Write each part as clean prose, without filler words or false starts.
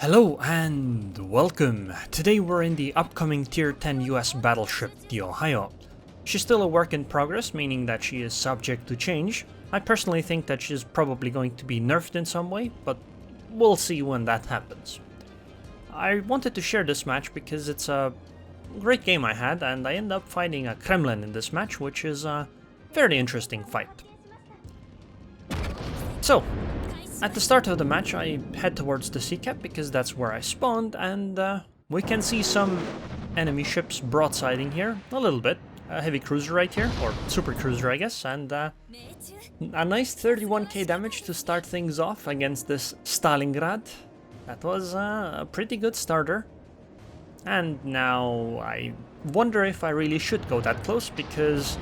Hello and welcome! Today we're in the upcoming Tier 10 US battleship, the Ohio. She's still a work in progress, meaning that she is subject to change. I personally think that she's probably going to be nerfed in some way, but we'll see when that happens. I wanted to share this match because it's a great game I had, and I end up fighting a Kremlin in this match, which is a fairly interesting fight. So, at the start of the match, I head towards the sea cap because that's where I spawned, and we can see some enemy ships broadsiding here, a little bit. A heavy cruiser right here, or super cruiser I guess, and a nice 31k damage to start things off against this Stalingrad. That was a pretty good starter. And now I wonder if I really should go that close, because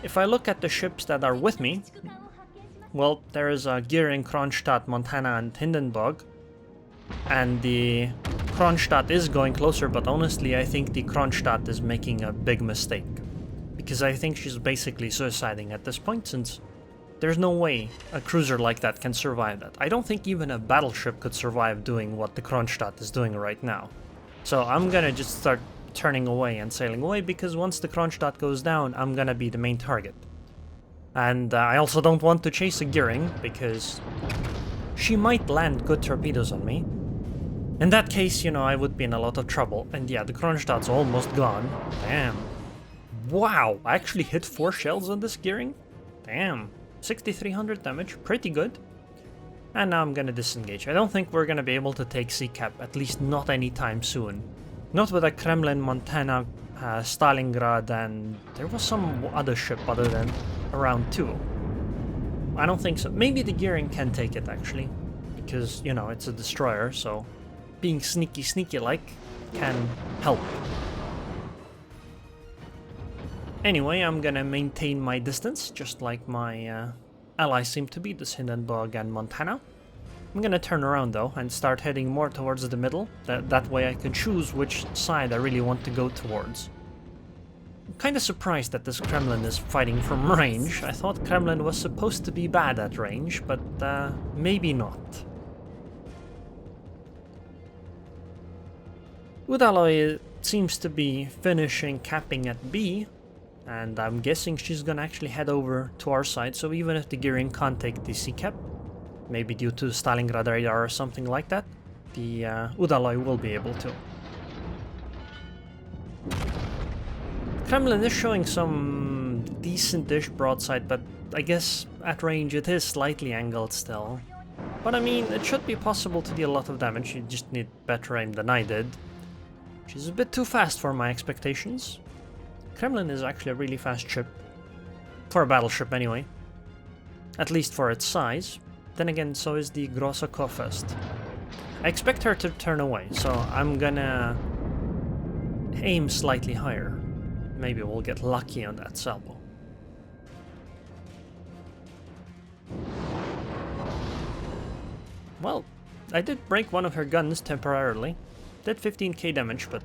if I look at the ships that are with me, well, there is a Gearing, Kronstadt, Montana, and Hindenburg. And the Kronstadt is going closer, but honestly I think the Kronstadt is making a big mistake. Because I think she's basically suiciding at this point, since there's no way a cruiser like that can survive that. I don't think even a battleship could survive doing what the Kronstadt is doing right now. So I'm gonna just start turning away and sailing away, because once the Kronstadt goes down, I'm gonna be the main target. And I also don't want to chase a Gearing, because she might land good torpedoes on me. In that case, you know, I would be in a lot of trouble. And yeah, the Kronstadt's almost gone. Damn. Wow, I actually hit 4 shells on this Gearing? Damn. 6,300 damage, pretty good. And now I'm gonna disengage. I don't think we're gonna be able to take sea cap, at least not anytime soon. Not with a Kremlin, Montana, Stalingrad, and there was some other ship other than around 2. I don't think so. Maybe the Gearing can take it actually, because, you know, it's a destroyer, so being sneaky like can help. Anyway, I'm gonna maintain my distance, just like my allies seem to be, this Hindenburg and Montana. I'm gonna turn around though and start heading more towards the middle. That way I can choose which side I really want to go towards. I'm kinda surprised that this Kremlin is fighting from range. I thought Kremlin was supposed to be bad at range, but maybe not. Udaloy seems to be finishing capping at B, and I'm guessing she's gonna actually head over to our side, so even if the Gearing can't take the sea cap, maybe due to Stalingrad radar or something like that, the Udaloy will be able to. Kremlin is showing some decent-ish broadside, but I guess at range it is slightly angled still. But I mean, it should be possible to deal a lot of damage, you just need better aim than I did. She's a bit too fast for my expectations. Kremlin is actually a really fast ship. For a battleship anyway. At least for its size. Then again, so is the Grosse Kurfürst. I expect her to turn away, so I'm gonna aim slightly higher. Maybe we'll get lucky on that salvo. Well, I did break one of her guns temporarily. Did 15k damage, but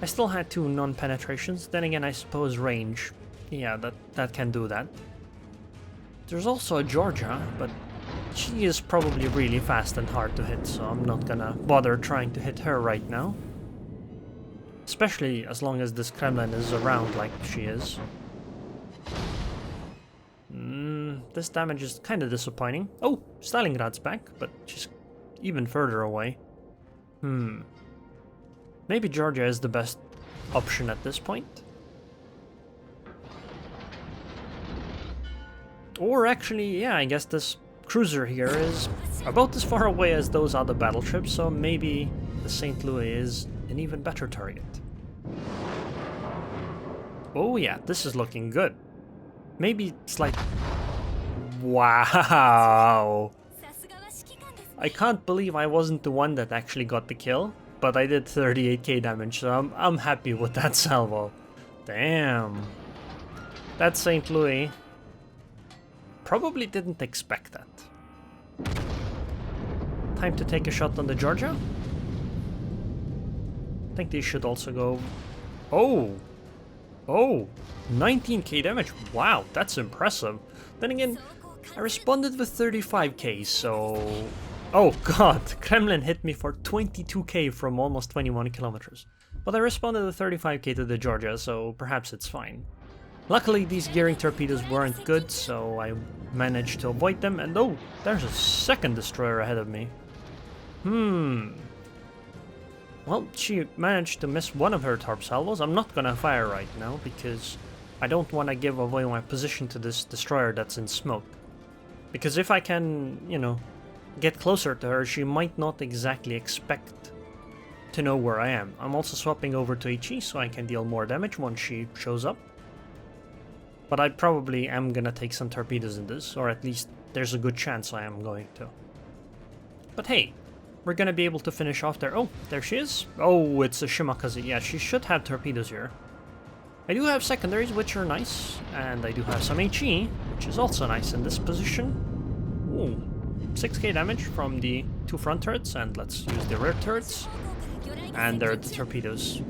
I still had 2 non-penetrations. Then again, I suppose range. Yeah, that can do that. There's also a Georgia, but she is probably really fast and hard to hit, so I'm not gonna bother trying to hit her right now. Especially as long as this Kremlin is around like she is. This damage is kind of disappointing. Oh, Stalingrad's back, but she's even further away. Maybe Georgia is the best option at this point. Or actually, yeah, I guess this cruiser here is about as far away as those other battleships, so maybe the St. Louis is an even better target. Oh yeah, this is looking good. Maybe it's like... Wow! I can't believe I wasn't the one that actually got the kill, but I did 38k damage, so I'm happy with that salvo. Damn. That St. Louis probably didn't expect that. Time to take a shot on the Georgia. I think these should also go... Oh! Oh! 19k damage. Wow, that's impressive. Then again, I responded with 35k, so Oh god, Kremlin hit me for 22k from almost 21 kilometers. But I responded to 35k to the Georgia, so perhaps it's fine. Luckily these gearing torpedoes weren't good, so I managed to avoid them, and oh, there's a second destroyer ahead of me. Well, she managed to miss one of her torp salvos. I'm not gonna fire right now, because I don't want to give away my position to this destroyer that's in smoke. Because if I can, you know, get closer to her, she might not exactly expect to know where I am. I'm also swapping over to HE so I can deal more damage once she shows up. But I probably am gonna take some torpedoes in this, or at least there's a good chance I am going to. But hey, we're gonna be able to finish off there. Oh, there she is. Oh, it's a Shimakaze. Yeah, she should have torpedoes here. I do have secondaries, which are nice, and I do have some HE, which is also nice in this position. Ooh, 6k damage from the two front turrets, and let's use the rear turrets. And there are the torpedoes.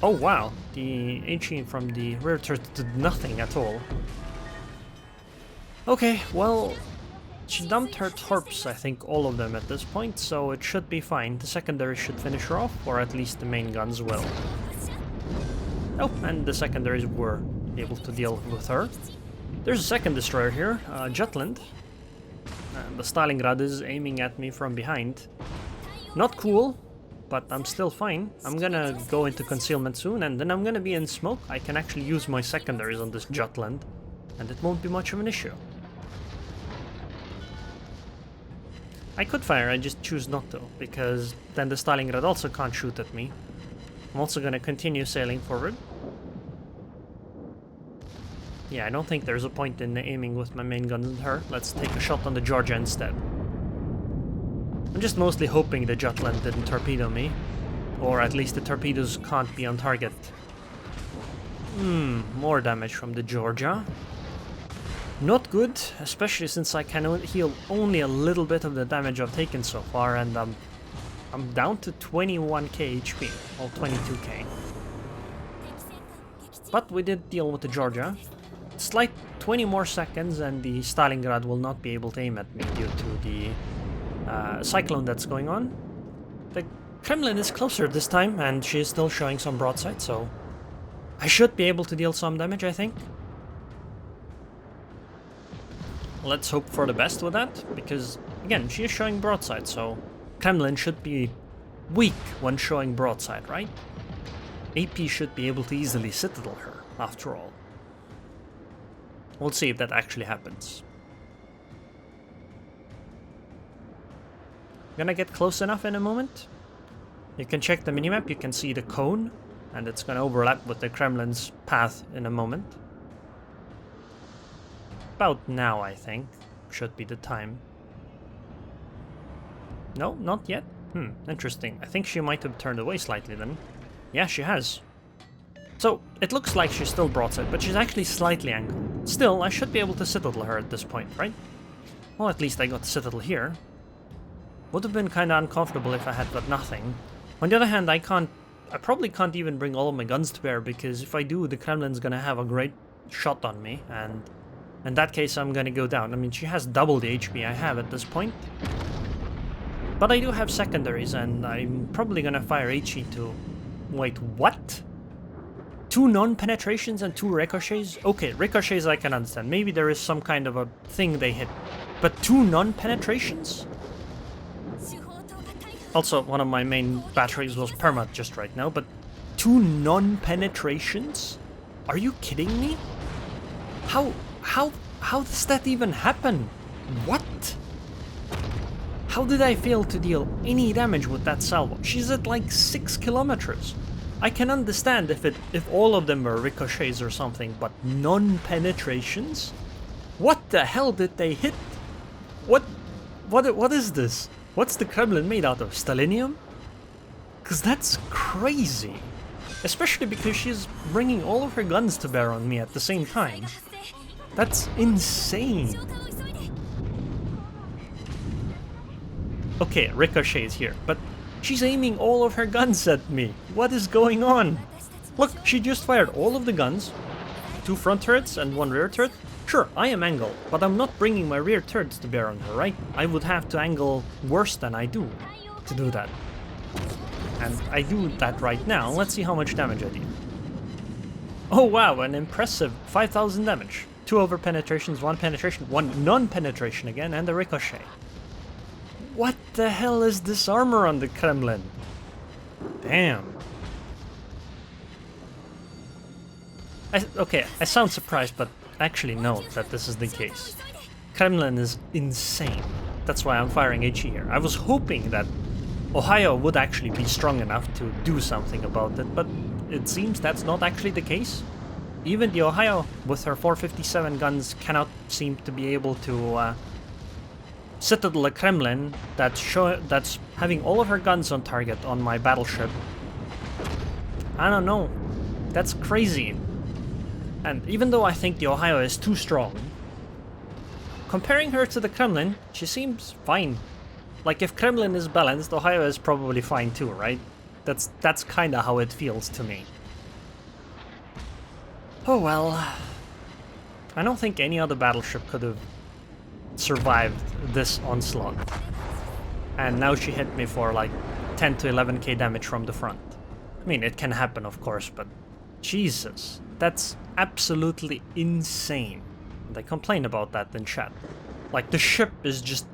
Oh wow, the HE from the rear turret did nothing at all. Okay, well, she dumped her torps, I think all of them at this point, so it should be fine. The secondary should finish her off, or at least the main guns will. Oh, and the secondaries were able to deal with her. There's a second destroyer here, Jutland. And the Stalingrad is aiming at me from behind. Not cool, but I'm still fine. I'm gonna go into concealment soon, and then I'm gonna be in smoke. I can actually use my secondaries on this Jutland, and it won't be much of an issue. I could fire, I just choose not to, because then the Stalingrad also can't shoot at me. I'm also gonna continue sailing forward. Yeah, I don't think there's a point in aiming with my main guns at her. Let's take a shot on the Georgia instead. I'm just mostly hoping the Jutland didn't torpedo me. Or at least the torpedoes can't be on target. More damage from the Georgia. Not good, especially since I can heal only a little bit of the damage I've taken so far, and I'm down to 21k HP, or 22k. But we did deal with the Georgia. Slight 20 more seconds and the Stalingrad will not be able to aim at me due to the cyclone that's going on. The Kremlin is closer this time, and she is still showing some broadside, so I should be able to deal some damage, I think. Let's hope for the best with that, because again, she is showing broadside, so Kremlin should be weak when showing broadside, right? AP should be able to easily citadel her, after all. We'll see if that actually happens. Gonna get close enough in a moment. You can check the minimap, you can see the cone, and it's gonna overlap with the Kremlin's path in a moment. About now, I think, should be the time. No, not yet. Interesting. I think she might have turned away slightly then. Yeah, she has. So, it looks like she's still broadside, but she's actually slightly angled. Still, I should be able to citadel her at this point, right? Well, at least I got the citadel here. Would have been kinda uncomfortable if I had got nothing. On the other hand, I probably can't even bring all of my guns to bear, because if I do, the Kremlin's gonna have a great shot on me, and in that case I'm gonna go down. I mean, she has double the HP I have at this point. But I do have secondaries, and I'm probably gonna fire HE to... Wait, what? 2 non-penetrations and 2 ricochets? Okay, ricochets I can understand. Maybe there is some kind of a thing they hit. But 2 non-penetrations? Also, one of my main batteries was perma just right now, but 2 non-penetrations? Are you kidding me? How does that even happen? What? How did I fail to deal any damage with that salvo? She's at like 6 kilometers. I can understand if all of them were ricochets or something, but non-penetrations? What the hell did they hit? What is this? What's the Kremlin made out of? Stalinium? Cause that's crazy. Especially because she's bringing all of her guns to bear on me at the same time. That's insane. Okay, ricochets here, but she's aiming all of her guns at me. What is going on? Look, she just fired all of the guns. 2 front turrets and 1 rear turret. Sure, I am angled, but I'm not bringing my rear turrets to bear on her, right? I would have to angle worse than I do to do that. And I do that right now. Let's see how much damage I do. Oh wow, an impressive 5,000 damage. 2 over penetrations, 1 penetration, 1 non-penetration again, and a ricochet. What the hell is this armor on the Kremlin? Damn. Okay, I sound surprised, but actually know that this is the case. Kremlin is insane. That's why I'm firing HE here. I was hoping that Ohio would actually be strong enough to do something about it, but it seems that's not actually the case. Even the Ohio, with her 457 guns, cannot seem to be able to citadel a Kremlin that's having all of her guns on target on my battleship. I don't know. That's crazy. And even though I think the Ohio is too strong, comparing her to the Kremlin, she seems fine. Like, if Kremlin is balanced, Ohio is probably fine too, right? That's kinda how it feels to me. Oh well. I don't think any other battleship could have survived this onslaught. And now she hit me for like 10 to 11k damage from the front. I mean, it can happen, of course, but Jesus, that's absolutely insane. And I complain about that in chat. Like, the ship is just...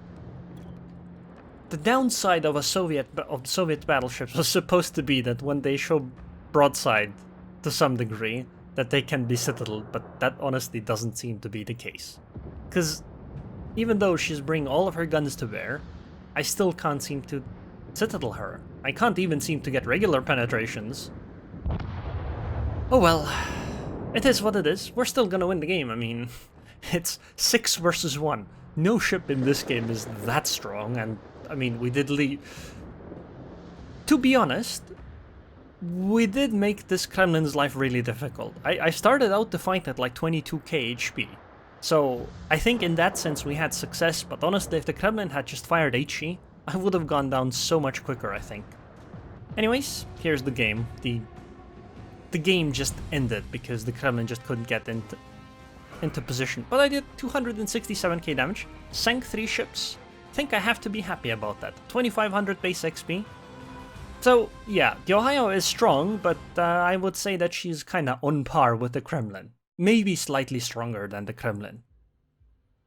The downside of Soviet battleships was supposed to be that when they show broadside to some degree, that they can be citadeled, but that honestly doesn't seem to be the case. Because even though she's bringing all of her guns to bear, I still can't seem to citadel her. I can't even seem to get regular penetrations. Oh well, it is what it is. We're still gonna win the game. I mean, it's 6 versus 1. No ship in this game is that strong, and I mean, we did leave. To be honest, we did make this Kremlin's life really difficult. I started out the fight at like 22k HP. So I think in that sense we had success, but honestly if the Kremlin had just fired HE, I would have gone down so much quicker, I think. Anyways, here's the game. The game just ended because the Kremlin just couldn't get into position. But I did 267k damage, sank 3 ships. Think I have to be happy about that. 2500 base XP. So yeah, the Ohio is strong, but I would say that she's kinda on par with the Kremlin. Maybe slightly stronger than the Kremlin.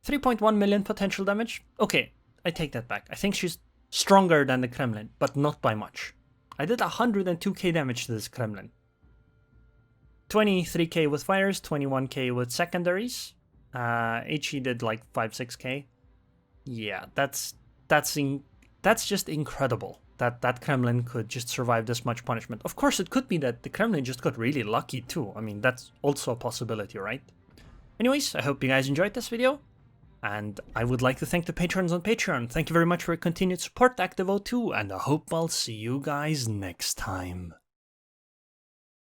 3.1 million potential damage? Okay, I take that back. I think she's stronger than the Kremlin, but not by much. I did 102k damage to this Kremlin. 23k with fires, 21k with secondaries. HE did like 5-6k. Yeah, that's just incredible that Kremlin could just survive this much punishment. Of course, it could be that the Kremlin just got really lucky too. I mean, that's also a possibility, right? Anyways, I hope you guys enjoyed this video, and I would like to thank the patrons on Patreon. Thank you very much for your continued support, Activo2, and I hope I'll see you guys next time.